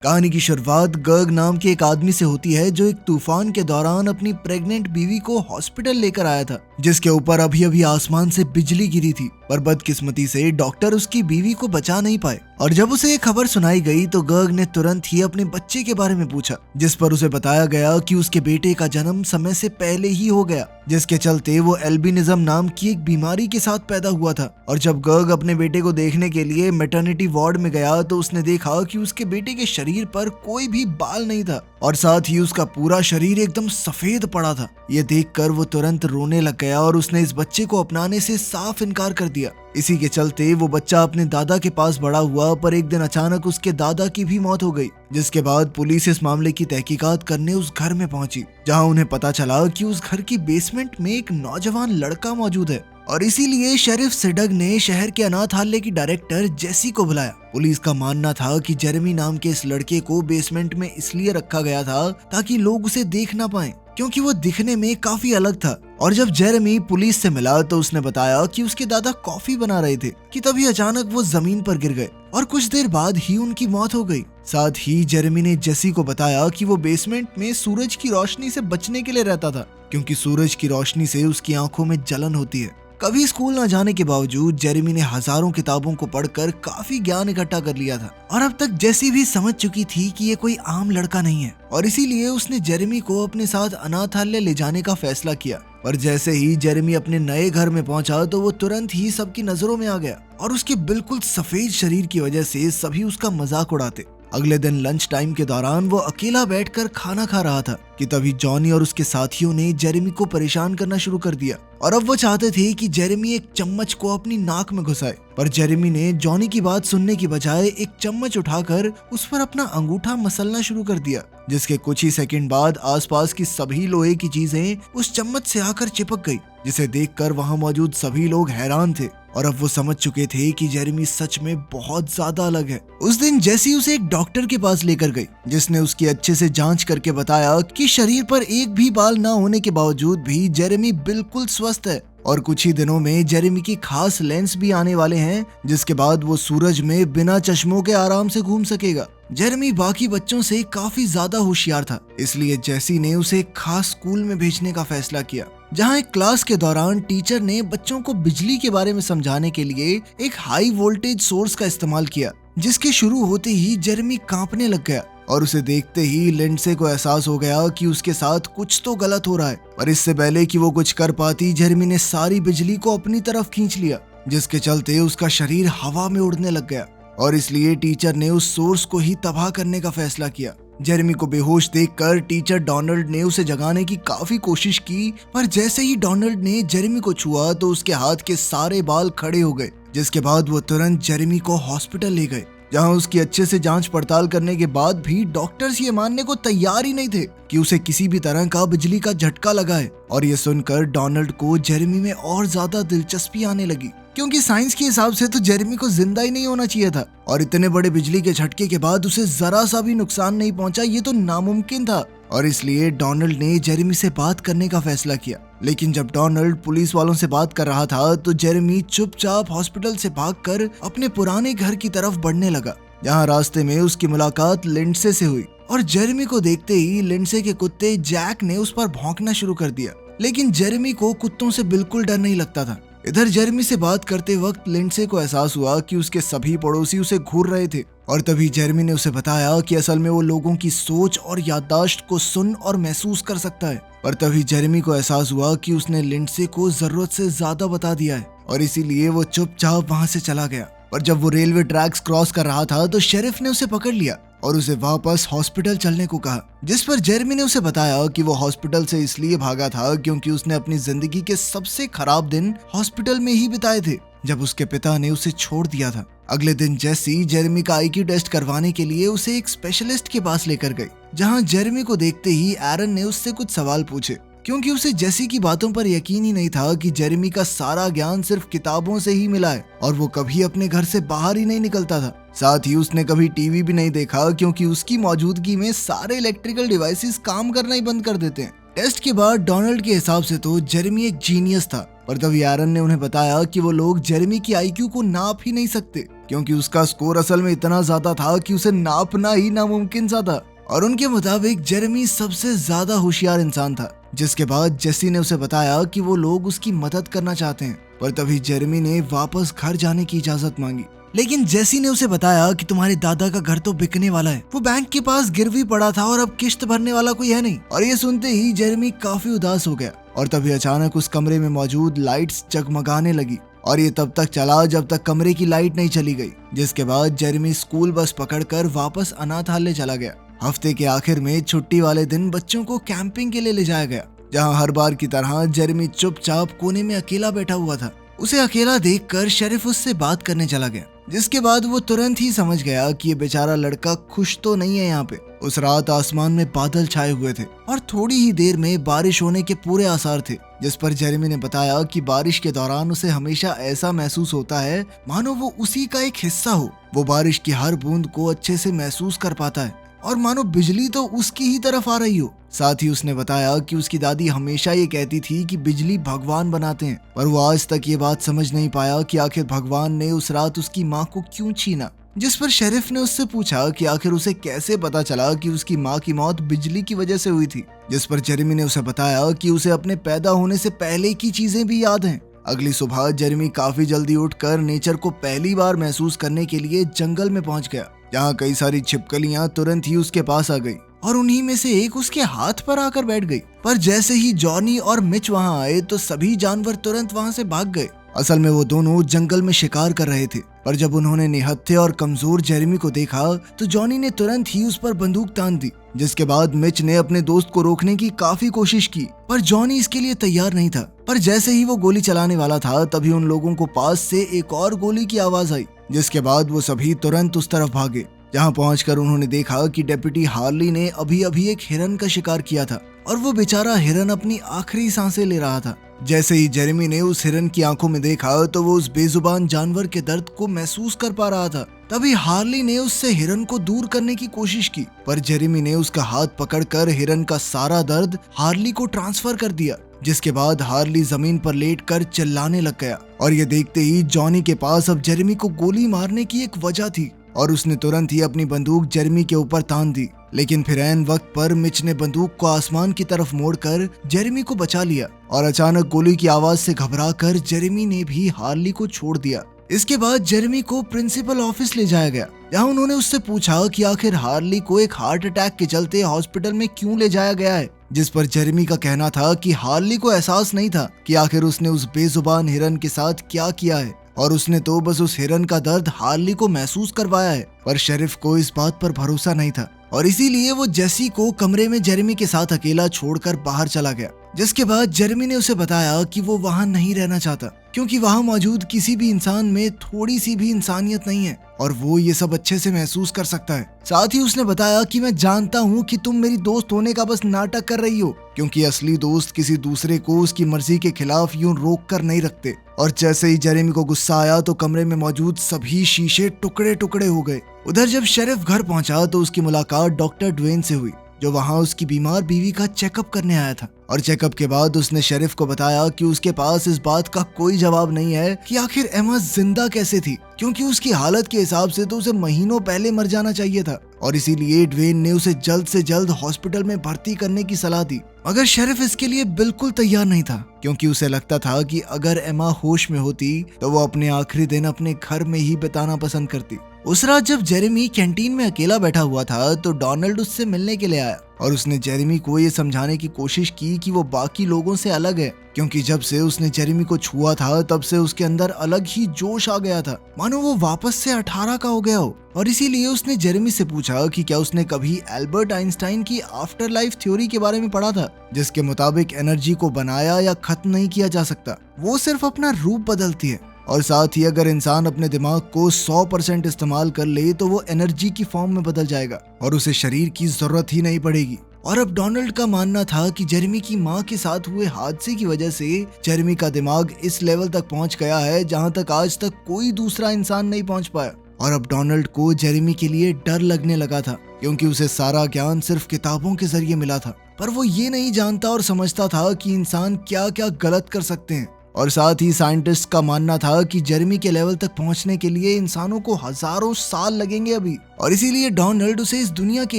कहानी की शुरुआत गर्ग नाम के एक आदमी से होती है जो एक तूफान के दौरान अपनी प्रेग्नेंट बीवी को हॉस्पिटल लेकर आया था, जिसके ऊपर अभी अभी आसमान से बिजली गिरी थी। पर बदकिस्मती से डॉक्टर उसकी बीवी को बचा नहीं पाए और जब उसे ये खबर सुनाई गई तो गर्ग ने तुरंत ही अपने बच्चे के बारे में पूछा, जिस पर उसे बताया गया कि उसके बेटे का जन्म समय से पहले ही हो गया, जिसके चलते वो एल्बिनिज्म नाम की एक बीमारी के साथ पैदा हुआ था। और जब गर्ग अपने बेटे को देखने के लिए मैटरनिटी वार्ड में गया तो उसने देखा कि उसके बेटे के शरीर पर कोई भी बाल नहीं था और साथ ही उसका पूरा शरीर एकदम सफेद पड़ा था। ये देखकर वो तुरंत रोने लग गया और उसने इस बच्चे को अपनाने से साफ इनकार कर दिया। इसी के चलते वो बच्चा अपने दादा के पास बड़ा हुआ, पर एक दिन अचानक उसके दादा की भी मौत हो गई, जिसके बाद पुलिस इस मामले की तहकीकात करने उस घर में पहुंची, जहां उन्हें पता चला कि उस घर की बेसमेंट में एक नौजवान लड़का मौजूद है। और इसीलिए शेरिफ सिडग ने शहर के अनाथालय की डायरेक्टर जेसी को बुलाया। पुलिस का मानना था कि जेरेमी नाम के इस लड़के को बेसमेंट में इसलिए रखा गया था ताकि लोग उसे देख ना पाएं, क्योंकि वो दिखने में काफी अलग था। और जब जेरेमी पुलिस से मिला तो उसने बताया कि उसके दादा कॉफी बना रहे थे कि तभी अचानक वो जमीन पर गिर गए और कुछ देर बाद ही उनकी मौत हो गई। साथ ही जेरेमी ने जेसी को बताया कि वो बेसमेंट में सूरज की रोशनी से बचने के लिए रहता था, क्योंकि सूरज की रोशनी से उसकी आंखों में जलन होती है। कभी स्कूल न जाने के बावजूद जेरेमी ने हजारों किताबों को पढ़कर काफी ज्ञान इकट्ठा कर लिया था और अब तक जेसी भी समझ चुकी थी कि ये कोई आम लड़का नहीं है और इसीलिए उसने जेरेमी को अपने साथ अनाथालय ले जाने का फैसला किया। पर जैसे ही जेरेमी अपने नए घर में पहुंचा तो वो तुरंत ही सबकी नजरों में आ गया और उसके बिल्कुल सफेद शरीर की वजह से सभी उसका मजाक उड़ाते। अगले दिन लंच टाइम के दौरान वो अकेला बैठकर खाना खा रहा था कि तभी जॉनी और उसके साथियों ने जेरेमी को परेशान करना शुरू कर दिया और अब वो चाहते थे कि जेरेमी एक चम्मच को अपनी नाक में घुसाए। पर जेरेमी ने जॉनी की बात सुनने की बजाय एक चम्मच उठाकर उस पर अपना अंगूठा मसलना शुरू कर दिया, जिसके कुछ ही सेकंड बाद आसपास की सभी लोहे की चीजें उस चम्मच से आकर चिपक गई, जिसे देखकर वहां मौजूद सभी लोग हैरान थे और अब वो समझ चुके थे कि जेरेमी सच में बहुत ज्यादा अलग है। उस दिन जेसी उसे एक डॉक्टर के पास लेकर गई, जिसने उसकी अच्छे से जांच करके बताया कि शरीर पर एक भी बाल न होने के बावजूद भी जेरेमी बिल्कुल स्वस्थ है और कुछ ही दिनों में जेरेमी की खास लेंस भी आने वाले हैं, जिसके बाद वो सूरज में बिना चश्मों के आराम से घूम सकेगा। जेरेमी बाकी बच्चों से काफी ज्यादा होशियार था, इसलिए जेसी ने उसे एक खास स्कूल में भेजने का फैसला किया, जहां एक क्लास के दौरान टीचर ने बच्चों को बिजली के बारे में समझाने के लिए एक हाई वोल्टेज सोर्स का इस्तेमाल किया, जिसके शुरू होते ही जेरेमी कांपने लग गया और उसे देखते ही लिंडसे को एहसास हो गया कि उसके साथ कुछ तो गलत हो रहा है। और इससे पहले कि वो कुछ कर पाती, जेरेमी ने सारी बिजली को अपनी तरफ खींच लिया, जिसके चलते उसका शरीर हवा में उड़ने लग गया और इसलिए टीचर ने उस सोर्स को ही तबाह करने का फैसला किया। जेरेमी को बेहोश देखकर टीचर डोनाल्ड ने उसे जगाने की काफी कोशिश की, पर जैसे ही डोनाल्ड ने जेरेमी को छुआ तो उसके हाथ के सारे बाल खड़े हो गए, जिसके बाद वो तुरंत जेरेमी को हॉस्पिटल ले गए, जहां उसकी अच्छे से जांच पड़ताल करने के बाद भी डॉक्टर्स ये मानने को तैयार ही नहीं थे कि उसे किसी भी तरह का बिजली का झटका लगा है। और ये सुनकर डोनाल्ड को जेरेमी में और ज्यादा दिलचस्पी आने लगी, क्योंकि साइंस के हिसाब से तो जेरेमी को जिंदा ही नहीं होना चाहिए था और इतने बड़े बिजली के झटके के बाद उसे जरा सा भी नुकसान नहीं पहुंचा, ये तो नामुमकिन था। और इसलिए डोनाल्ड ने जेरेमी से बात करने का फैसला किया। लेकिन जब डोनाल्ड पुलिस वालों से बात कर रहा था तो जेरेमी चुपचाप हॉस्पिटल से भागकर अपने पुराने घर की तरफ बढ़ने लगा, जहां रास्ते में उसकी मुलाकात लिंडसे से हुई और जेरेमी को देखते ही लिंडसे के कुत्ते जैक ने उस पर भौंकना शुरू कर दिया। लेकिन जेरेमी को कुत्तों से बिल्कुल डर नहीं लगता था। इधर जेरेमी से बात करते वक्त लिंडसे को एहसास हुआ कि उसके सभी पड़ोसी उसे घूर रहे थे और तभी जेरेमी ने उसे बताया कि असल में वो लोगों की सोच और याददाश्त को सुन और महसूस कर सकता है। पर तभी जेरेमी को एहसास हुआ कि उसने लिंडसे को जरूरत से ज्यादा बता दिया है और इसीलिए वो चुपचाप वहां से चला गया। और जब वो रेलवे ट्रैक्स क्रॉस कर रहा था तो शेरिफ ने उसे पकड़ लिया और उसे वापस हॉस्पिटल चलने को कहा, जिस पर जेरेमी ने उसे बताया कि वो हॉस्पिटल से इसलिए भागा था क्योंकि उसने अपनी जिंदगी के सबसे खराब दिन हॉस्पिटल में ही बिताए थे, जब उसके पिता ने उसे छोड़ दिया था। अगले दिन जेसी जेरेमी का आईक्यू टेस्ट करवाने के लिए उसे एक स्पेशलिस्ट के पास लेकर गई, जहां जेरेमी को देखते ही एरन ने उससे कुछ सवाल पूछे, क्योंकि उसे जेसी की बातों पर यकीन ही नहीं था कि जेरेमी का सारा ज्ञान सिर्फ किताबों से ही मिला है और वो कभी अपने घर से बाहर ही नहीं निकलता था। साथ ही उसने कभी टीवी भी नहीं देखा, क्योंकि उसकी मौजूदगी में सारे इलेक्ट्रिकल डिवाइसेस काम करना ही बंद कर देते हैं। टेस्ट के बाद डोनाल्ड के हिसाब से तो जेरेमी एक जीनियस था, और तभी एरन ने उन्हें बताया कि वो लोग जेरेमी की आईक्यू को नाप ही नहीं सकते, क्योंकि उसका स्कोर असल में इतना ज्यादा था कि उसे नापना ही नामुमकिन सा था। और उनके मुताबिक जेरेमी सबसे ज्यादा होशियार इंसान था। जिसके बाद जेसी ने उसे बताया कि वो लोग उसकी मदद करना चाहते हैं, पर तभी जेरेमी ने वापस घर जाने की इजाजत मांगी। लेकिन जेसी ने उसे बताया कि तुम्हारे दादा का घर तो बिकने वाला है, वो बैंक के पास गिरवी पड़ा था और अब किश्त भरने वाला कोई है नहीं। और ये सुनते ही जेरेमी काफी उदास हो गया। और तभी अचानक उस कमरे में मौजूद लाइट्स जगमगाने लगी, और ये तब तक चला जब तक कमरे की लाइट नहीं चली गई। जिसके बाद जेरेमी स्कूल बस पकड़कर वापस अनाथालय चला गया। हफ्ते के आखिर में छुट्टी वाले दिन बच्चों को कैंपिंग के लिए ले जाया गया, जहाँ हर बार की तरह जेरेमी चुपचाप कोने में अकेला बैठा हुआ था। उसे अकेला देखकर शेरिफ उससे बात करने चला गया, जिसके बाद वो तुरंत ही समझ गया कि ये बेचारा लड़का खुश तो नहीं है यहाँ पे। उस रात आसमान में बादल छाए हुए थे और थोड़ी ही देर में बारिश होने के पूरे आसार थे, जिस पर जेरेमी ने बताया कि बारिश के दौरान उसे हमेशा ऐसा महसूस होता है मानो वो उसी का एक हिस्सा हो। वो बारिश की हर बूंद को अच्छे से महसूस कर पाता है और मानो बिजली तो उसकी ही तरफ आ रही हो। साथ ही उसने बताया कि उसकी दादी हमेशा ये कहती थी कि बिजली भगवान बनाते हैं, पर वो आज तक ये बात समझ नहीं पाया कि आखिर भगवान ने उस रात उसकी माँ को क्यों छीना। जिस पर शेरिफ ने उससे पूछा कि आखिर उसे कैसे पता चला कि उसकी माँ की मौत बिजली की वजह से हुई थी। जिस पर जेरेमी ने उसे बताया कि उसे अपने पैदा होने से पहले की चीजें भी याद हैं। अगली सुबह जेरेमी काफी जल्दी उठकर नेचर को पहली बार महसूस करने के लिए जंगल में पहुंच गया, जहाँ कई सारी छिपकलियां तुरंत ही उसके पास आ गई और उन्हीं में से एक उसके हाथ पर आकर बैठ गई। पर जैसे ही जॉनी और मिच वहां आए तो सभी जानवर तुरंत वहां से भाग गए। असल में वो दोनों जंगल में शिकार कर रहे थे, पर जब उन्होंने निहत्थे और कमजोर जेरेमी को देखा तो जॉनी ने तुरंत ही उस पर बंदूक तान दी। जिसके बाद मिच ने अपने दोस्त को रोकने की काफी कोशिश की, पर जॉनी इसके लिए तैयार नहीं था। पर जैसे ही वो गोली चलाने वाला था तभी उन लोगों को पास से एक और गोली की आवाज आई, जिसके बाद वो सभी तुरंत उस तरफ भागे। जहाँ पहुंचकर उन्होंने देखा कि डेप्यूटी हार्ली ने अभी अभी एक हिरन का शिकार किया था और वो बेचारा हिरन अपनी आखिरी सांसें ले रहा था। जैसे ही जेरेमी ने उस हिरन की आंखों में देखा तो वो उस बेजुबान जानवर के दर्द को महसूस कर पा रहा था। तभी हार्ली ने उससे हिरन को दूर करने की कोशिश की, पर जेरेमी ने उसका हाथ पकड़कर हिरन का सारा दर्द हार्ली को ट्रांसफर कर दिया। जिसके बाद हार्ली जमीन पर लेटकर चिल्लाने लग गया और ये देखते ही जॉनी के पास अब जेरेमी को गोली मारने की एक वजह थी और उसने तुरंत ही अपनी बंदूक जेरेमी के ऊपर तान दी। लेकिन फिर ऐन वक्त पर मिच ने बंदूक को आसमान की तरफ मोड़कर जेरेमी को बचा लिया और अचानक गोली की आवाज से घबराकर जेरेमी ने भी हार्ली को छोड़ दिया। इसके बाद जेरेमी को प्रिंसिपल ऑफिस ले जाया गया, जहाँ उन्होंने उससे पूछा कि आखिर हार्ली को एक हार्ट अटैक के चलते हॉस्पिटल में क्यों ले जाया गया है। जिस पर जेरेमी का कहना था कि हार्ली को एहसास नहीं था कि आखिर उसने उस बेजुबान हिरन के साथ क्या किया है और उसने तो बस उस हिरन का दर्द हार्ली को महसूस करवाया है। पर शेरिफ को इस बात पर भरोसा नहीं था और इसीलिए वो जेसी को कमरे में जेरेमी के साथ अकेला छोड़कर बाहर चला गया। जिसके बाद जेरेमी ने उसे बताया कि वो वहाँ नहीं रहना चाहता, क्योंकि वहाँ मौजूद किसी भी इंसान में थोड़ी सी भी इंसानियत नहीं है और वो ये सब अच्छे से महसूस कर सकता है। साथ ही उसने बताया कि मैं जानता हूँ कि तुम मेरी दोस्त होने का बस नाटक कर रही हो, क्योंकि असली दोस्त किसी दूसरे को उसकी मर्जी के खिलाफ यूं रोक कर नहीं रखते। और जैसे ही जेरेमी को गुस्सा आया तो कमरे में मौजूद सभी शीशे टुकड़े टुकड़े हो गए। उधर जब शेरिफ घर पहुंचा तो उसकी मुलाकात डॉक्टर ड्वेन से हुई, जो वहां उसकी बीमार बीवी का चेकअप करने आया था। और चेकअप के बाद उसने शेरिफ को बताया कि उसके पास इस बात का कोई जवाब नहीं है कि आखिर एमा जिंदा कैसे थी, क्योंकि उसकी हालत के हिसाब से तो उसे महीनों पहले मर जाना चाहिए था और इसीलिए ड्वेन ने उसे जल्द से जल्द हॉस्पिटल में भर्ती करने की सलाह दी। मगर शेरिफ इसके लिए बिल्कुल तैयार नहीं था, क्योंकि उसे लगता था कि अगर एमा होश में होती तो वो अपने आखिरी दिन अपने घर में ही बिताना पसंद करती। उस रात जब जेरेमी कैंटीन में अकेला बैठा हुआ था तो डोनाल्ड उससे मिलने के लिए आया और उसने जेरेमी को ये समझाने की कोशिश की कि वो बाकी लोगों से अलग है, क्योंकि जब से उसने जेरेमी को छुआ था तब से उसके अंदर अलग ही जोश आ गया था, मानो वो वापस से 18 का हो गया हो। और इसीलिए उसने जेरेमी से पूछा कि क्या उसने कभी एल्बर्ट आइंस्टाइन की आफ्टर लाइफ थ्योरी के बारे में पढ़ा था, जिसके मुताबिक एनर्जी को बनाया या खत्म नहीं किया जा सकता, वो सिर्फ अपना रूप बदलती है। और साथ ही अगर इंसान अपने दिमाग को 100% इस्तेमाल कर ले तो वो एनर्जी की फॉर्म में बदल जाएगा और उसे शरीर की जरूरत ही नहीं पड़ेगी। और अब डोनाल्ड का मानना था कि जेरेमी की माँ के साथ हुए हादसे की वजह से जेरेमी का दिमाग इस लेवल तक पहुंच गया है जहां तक आज तक कोई दूसरा इंसान नहीं पहुंच पाया। और अब डोनाल्ड को जेरेमी के लिए डर लगने लगा था, क्योंकि उसे सारा ज्ञान सिर्फ किताबों के जरिए मिला था, पर वो ये नहीं जानता और समझता था कि इंसान क्या क्या गलत कर सकते हैं। और साथ ही साइंटिस्ट का मानना था कि जेरेमी के लेवल तक पहुंचने के लिए इंसानों को हजारों साल लगेंगे अभी, और इसीलिए डोनाल्ड उसे इस दुनिया के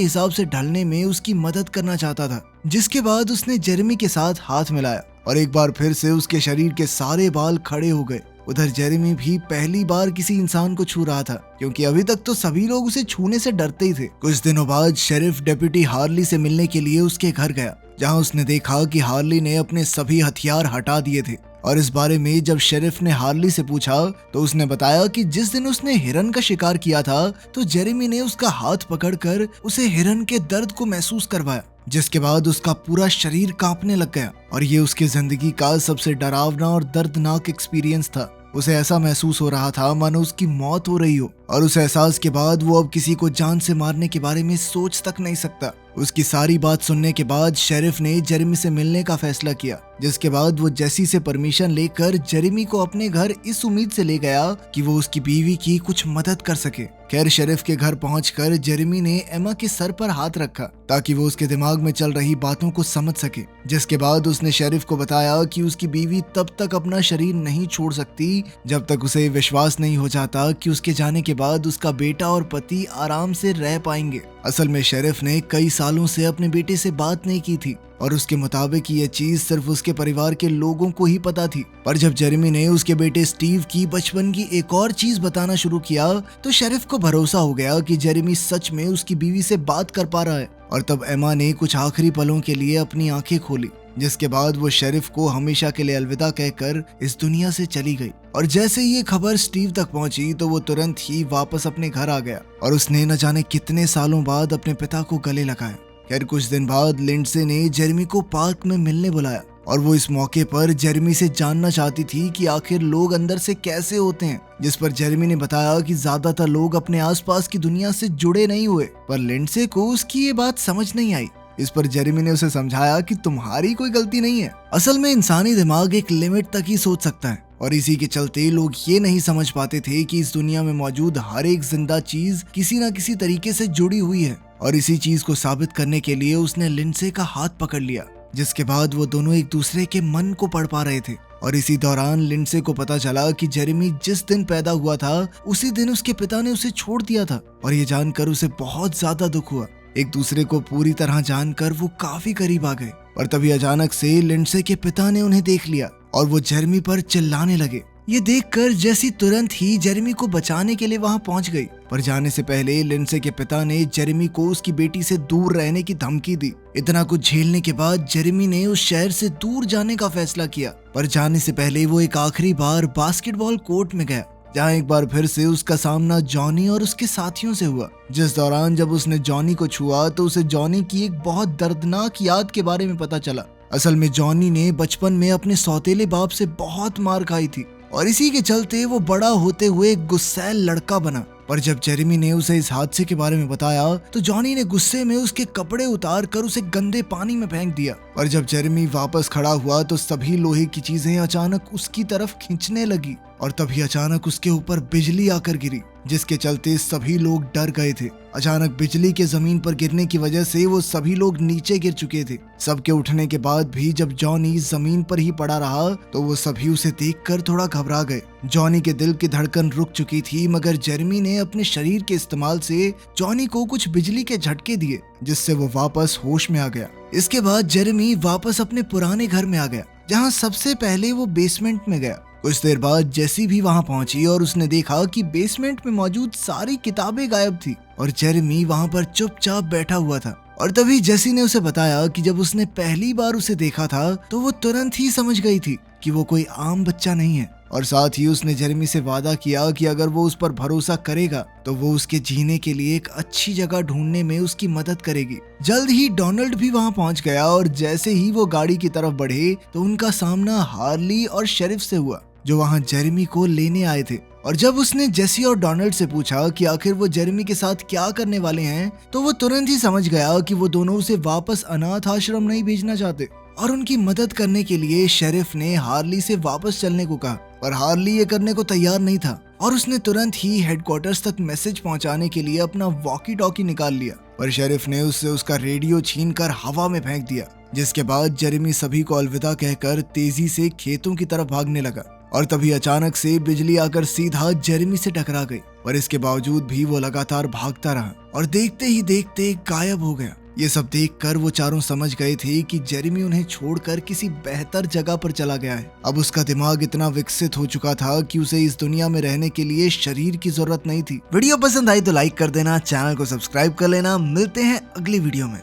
हिसाब से ढलने में उसकी मदद करना चाहता था। जिसके बाद उसने जेरेमी के साथ हाथ मिलाया और एक बार फिर से उसके शरीर के सारे बाल खड़े हो गए। उधर जेरेमी भी पहली बार किसी इंसान को छू रहा था, क्योंकि अभी तक तो सभी लोग उसे छूने से डरते ही थे। कुछ दिनों बाद शेरिफ डेप्यूटी हार्ली से मिलने के लिए उसके घर गया, जहां उसने देखा कि हार्ली ने अपने सभी हथियार हटा दिए थे। और इस बारे में जब शेरिफ ने हार्ली से पूछा तो उसने बताया कि जिस दिन उसने हिरन का शिकार किया था तो जेरेमी ने उसका हाथ पकड़कर उसे हिरन के दर्द को महसूस करवाया, जिसके बाद उसका पूरा शरीर कांपने लग गया। और ये उसकी जिंदगी का सबसे डरावना और दर्दनाक एक्सपीरियंस था। उसे ऐसा महसूस हो रहा था मानो उसकी मौत हो रही हो, और उस एहसास के बाद वो अब किसी को जान से मारने के बारे में सोच तक नहीं सकता। उसकी सारी बात सुनने के बाद शेरिफ ने जेरेमी से मिलने का फैसला किया, जिसके बाद वो जेसी से परमिशन लेकर जेरेमी को अपने घर इस उम्मीद से ले गया कि वो उसकी बीवी की कुछ मदद कर सके। खैर, शेरिफ के घर पहुंचकर जेरेमी ने एमा के सर पर हाथ रखा ताकि वो उसके दिमाग में चल रही बातों को समझ सके। जिसके बाद उसने शेरिफ को बताया कि उसकी बीवी तब तक अपना शरीर नहीं छोड़ सकती जब तक उसे विश्वास नहीं हो जाता कि उसके जाने के बाद उसका बेटा और पति आराम से रह पाएंगे। असल में शेरिफ ने कई सालों से अपने बेटे से बात नहीं की थी और उसके मुताबिक ये चीज सिर्फ उसके परिवार के लोगों को ही पता थी। पर जब जेरेमी ने उसके बेटे स्टीव की बचपन की एक और चीज बताना शुरू किया तो शेरिफ को भरोसा हो गया कि जेरेमी सच में उसकी बीवी से बात कर पा रहा है। और तब एमा ने कुछ आखिरी पलों के लिए अपनी आंखें खोली, जिसके बाद वो शेरिफ को हमेशा के लिए अलविदा कहकर इस दुनिया से चली गई। और जैसे ये खबर स्टीव तक पहुंची तो वो तुरंत ही वापस अपने घर आ गया और उसने न जाने कितने सालों बाद अपने पिता को गले लगाया। खैर, कुछ दिन बाद लिंडसे ने जेरेमी को पार्क में मिलने बुलाया और वो इस मौके पर जेरेमी से जानना चाहती थी कि आखिर लोग अंदर से कैसे होते हैं। जिस पर जेरेमी ने बताया कि ज्यादातर लोग अपने आसपास की दुनिया से जुड़े नहीं हुए, पर लिंडसे को उसकी ये बात समझ नहीं आई। इस पर जेरेमी ने उसे समझाया कि तुम्हारी कोई गलती नहीं है। असल में इंसानी दिमाग एक लिमिट तक ही सोच सकता है, और इसी के चलते लोग ये नहीं समझ पाते थे कि इस दुनिया में मौजूद हर एक जिंदा चीज किसी न किसी तरीके से जुड़ी हुई है। और इसी चीज को साबित करने के लिए उसने लिंडसे का हाथ पकड़ लिया, जिसके बाद वो दोनों एक दूसरे के मन को पढ़ पा रहे थे। और इसी दौरान लिंडसे को पता चला कि जेरेमी जिस दिन पैदा हुआ था उसी दिन उसके पिता ने उसे छोड़ दिया था, और ये जानकर उसे बहुत ज्यादा दुख हुआ। एक दूसरे को पूरी तरह जानकर वो काफी करीब आ गए, और तभी अचानक से लिंडसे के पिता ने उन्हें देख लिया और वो जेरेमी पर चिल्लाने लगे। ये देखकर जेसी तुरंत ही जेरेमी को बचाने के लिए वहां पहुंच गई, पर जाने से पहले लिंडसे के पिता ने जेरेमी को उसकी बेटी से दूर रहने की धमकी दी। इतना कुछ झेलने के बाद जेरेमी ने उस शहर से दूर जाने का फैसला किया, पर जाने से पहले वो एक आखिरी बार बास्केटबॉल कोर्ट में गया, जहाँ एक बार फिर से उसका सामना जॉनी और उसके साथियों से हुआ। जिस दौरान जब उसने जॉनी को छुआ तो उसे जॉनी की एक बहुत दर्दनाक याद के बारे में पता चला। असल में जॉनी ने बचपन में अपने सौतेले बाप से बहुत मार खाई थी, और इसी के चलते वो बड़ा होते हुए एक गुस्सैल लड़का बना। पर जब जेरेमी ने उसे इस हादसे के बारे में बताया तो जॉनी ने गुस्से में उसके कपड़े उतार कर उसे गंदे पानी में फेंक दिया। और जब जेरेमी वापस खड़ा हुआ तो सभी लोहे की चीजें अचानक उसकी तरफ खींचने लगी, और तभी अचानक उसके ऊपर बिजली आकर गिरी, जिसके चलते सभी लोग डर गए थे। अचानक बिजली के जमीन पर गिरने की वजह से वो सभी लोग नीचे गिर चुके थे। सबके उठने के बाद भी जब जॉनी जमीन पर ही पड़ा रहा तो वो सभी उसे देखकर थोड़ा घबरा गए। जॉनी के दिल की धड़कन रुक चुकी थी, मगर जेरेमी ने अपने शरीर के इस्तेमाल से जॉनी को कुछ बिजली के झटके दिए, जिससे वो वापस होश में आ गया। इसके बाद जेरेमी वापस अपने पुराने घर में आ गया, जहाँ सबसे पहले वो बेसमेंट में गया। कुछ देर बाद जेसी भी वहां पहुंची और उसने देखा कि बेसमेंट में मौजूद सारी किताबें गायब थी और जेरेमी वहां पर चुपचाप बैठा हुआ था। और तभी जेसी ने उसे बताया कि जब उसने पहली बार उसे देखा था तो वो तुरंत ही समझ गई थी कि वो कोई आम बच्चा नहीं है, और साथ ही उसने जेरेमी से वादा किया कि अगर वो उस पर भरोसा करेगा तो वो उसके जीने के लिए एक अच्छी जगह ढूंढने में उसकी मदद करेगी। जल्द ही डोनाल्ड भी वहां पहुंच गया, और जैसे ही वो गाड़ी की तरफ बढ़े तो उनका सामना हार्ली और शेरिफ से हुआ, जो वहां जेरेमी को लेने आए थे। और जब उसने जेसी और डोनाल्ड से पूछा कि आखिर वो जेरेमी के साथ क्या करने वाले हैं तो वो तुरंत ही समझ गया कि वो दोनों उसे वापस अनाथ आश्रम नहीं भेजना चाहते, और उनकी मदद करने के लिए शेरिफ ने हार्ली से वापस चलने को कहा। पर हार्ली ये करने को तैयार नहीं था, और उसने तुरंत ही हेडक्वार्टर्स तक मैसेज पहुंचाने के लिए अपना वॉकी टॉकी निकाल लिया, पर शेरिफ ने उससे उसका रेडियो छीनकर हवा में फेंक दिया। जिसके बाद जेरेमी सभी को अलविदा कहकर तेजी से खेतों की तरफ भागने लगा और तभी अचानक से बिजली आकर सीधा जेरेमी से टकरा गई। पर इसके बावजूद भी वो लगातार भागता रहा और देखते ही देखते गायब हो गया। ये सब देखकर वो चारों समझ गए थे कि जेरेमी उन्हें छोड़कर किसी बेहतर जगह पर चला गया है। अब उसका दिमाग इतना विकसित हो चुका था कि उसे इस दुनिया में रहने के लिए शरीर की जरूरत नहीं थी। वीडियो पसंद आई तो लाइक कर देना, चैनल को सब्सक्राइब कर लेना। मिलते हैं अगली वीडियो में।